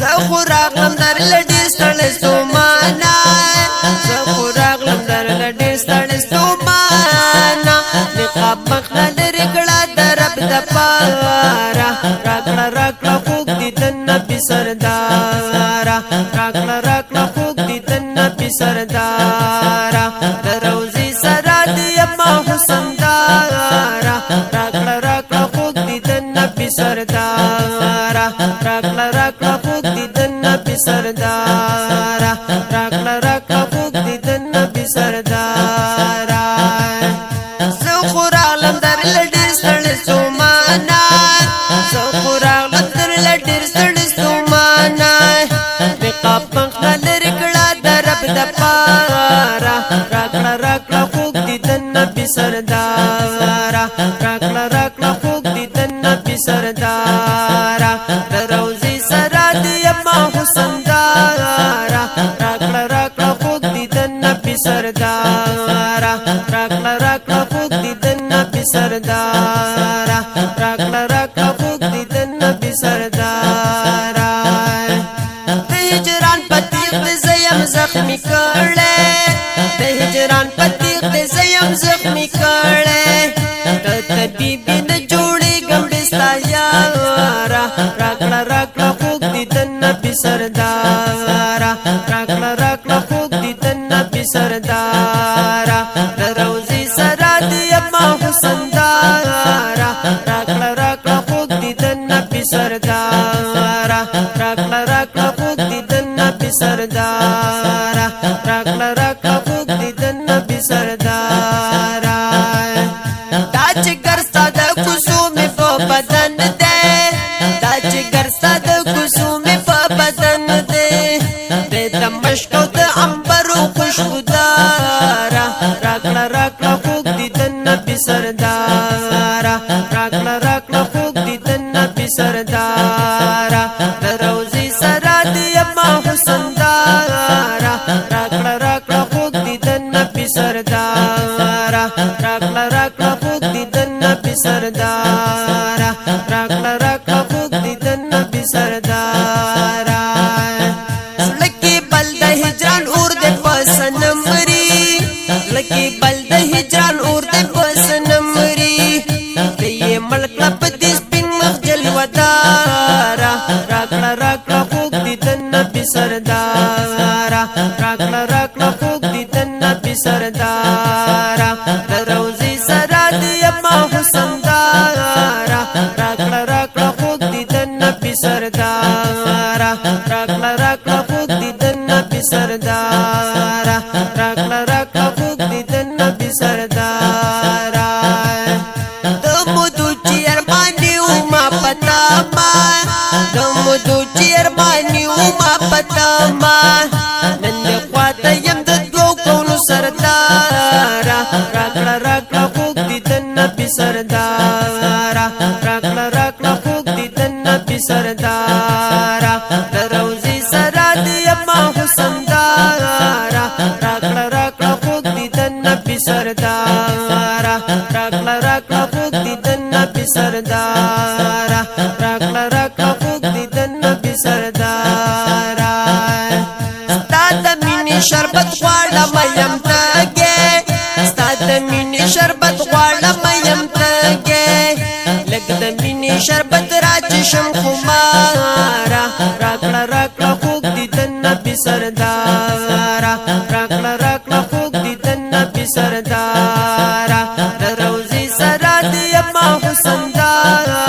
زخوراغلم در لډیر ستړی ستومانا زخوراغلم در لډیر ستړی ستومانا نقاب مخنا لري کړه در رب د پارا راکړه راکړه خوږ دي د نبي سردارا راکړه راکړه خوږ دي د نبي سردارا د روزي سره دی ما حسن دارا راکړه راکړه خوږ دي د نبي سردارا راکړه راکړه خوږ دي د نبي سردارا راکړه راکړه خوږ دي د نبي سردارا زخوراغلم در لډیر ستړی ستومانا زخوراغلم در لډیر ستړی ستومانا نقاب مخنا لري کړه د رب د پارا راکړه راکړه خوږ دي د نبي سردارا راکړه راکړه خوږ دي د نبي سردارا د روزي سره دی ما حسن دارا راکړه راکړه خوږ دي د نبي سردارا راکړه راکړه خوږ دي د نبي سردارا راکړه راکړه خوږ دي د نبي سردارا د هجران پتیغ د زیم زخمی کړه د هجران پتیغ د زیم زخمی کړه د طبيبي د جوړي ګمړې ستا یارا راکړه راکړه خوږ دي د نبي سردارا راکړه راکړه خوږ دي د نبي سردارا د روزي سره دی ما حسن دارا راکړه راکړه خوږ دي د نبي سردارا راکړه راکړه خوږ دي د نبي سردارا راکړه راکړه خوږ دي د نبي سردارا دا چې ګرستا د کوڅومې په بدن ده دا چې ګرستا د کوڅومې په بدن ده د مشک او د عنبرو خوشبودارا راکړه راکړه خوږ دي د نبي سردارا راکړه راکړه خوږ دي د نبي سردارا د روزي سره دی ما حسن دارا راکړه راکړه خوږ دي د نبي سردارا راکړه راکړه خوږ دي د نبي سردارا راکړه راکړه خوږ دي د نبي سردارا لکه بل د هجران اور د پسنمري لکه بل د هجران اور د پسنمري دې ملک لپ دې سپین مخجل ودارا راکړه راکړه خوږ دي د نبي سردارا راکړه راکړه خوږ دي د نبي سردارا د روزي سره دی ما حسن دارا راکړه راکړه خوږ دي د نبي سردارا راکړه راکړه خوږ دي د نبي سردارا راکړه راکړه خوږ دي د نبي سردارا د مودو چیر باندې ما پتا ما د مودو چیر باندې ما پتا ما نن د خواته يم د دوه کونو سردارا راکړه راکړه خوږ دي د نبي سردارا راکړه راکړه خوږ دي د نبي سردارا د روزي سره دی ما حسن دارا راکړه راکړه خوږ دي د نبي سردارا راکړه راکړه خوږ دي د نبي سردارا راکړه راکړه خوږ دي د نبي سردارا ستا د مینې شربت غواړم یم تږې ستا د مینې شربت غواړم یم تږې لږ د مینې شربت راچشم خمارا راکړه راکړه خوږ دي د نبي سردارا راکړه راکړه خوږ دي د نبي سردارا د روزي سره دی ما حسن دارا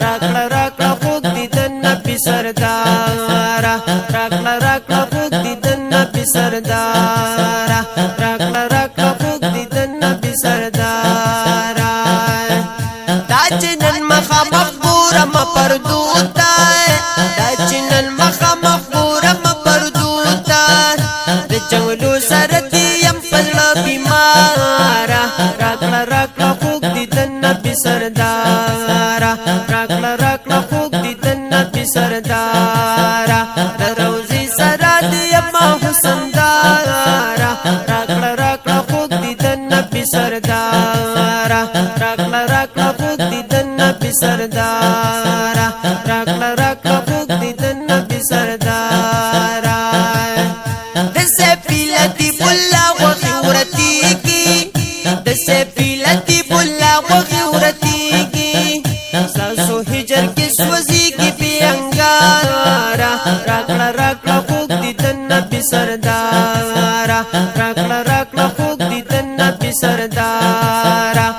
راکړه راکړه خوږ دي د نبي سردارا راکړه راکړه خوږ دي د نبي سردارا راکړه راکړه خوږ دي د نبي سردارا دا چې نن مخه مخبوره ما پردوتا دا چې نن مخه مخبوره ما پردوتا د جنگلو سره دی یم پزړه بیمارا راکړه راکړه خوږ دي د نبي سردارا راکړه راکړه خوږ دي د نبي سردارا د روزي سره دی ما حسن دارا راکړه راکړه خوږ دي د نبي سردارا راکړه راکړه خوږ دي د نبي سردارا راکړه راکړه خوږ دي د نبی سردارا دسے پیلتی بلا وغورتی کی دسے پیلتی بلا وغورتی کی ساسو حجر کی سوزی کی بیانگارا راکڑا راکڑا خوک دی دن نبی سردارا راکڑا راکڑا خوک دی دن نبی سردارا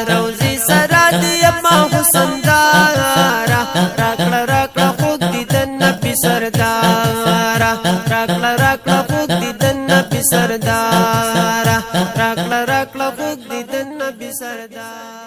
روزی سرا دی اما حسن دارا راکڑا راکڑا خوک دی دن نبی سردارا راکڑا راکڑا خوک دی دن نبی سردارا راکڑا راکڑا خوک دی دن نبی سردارا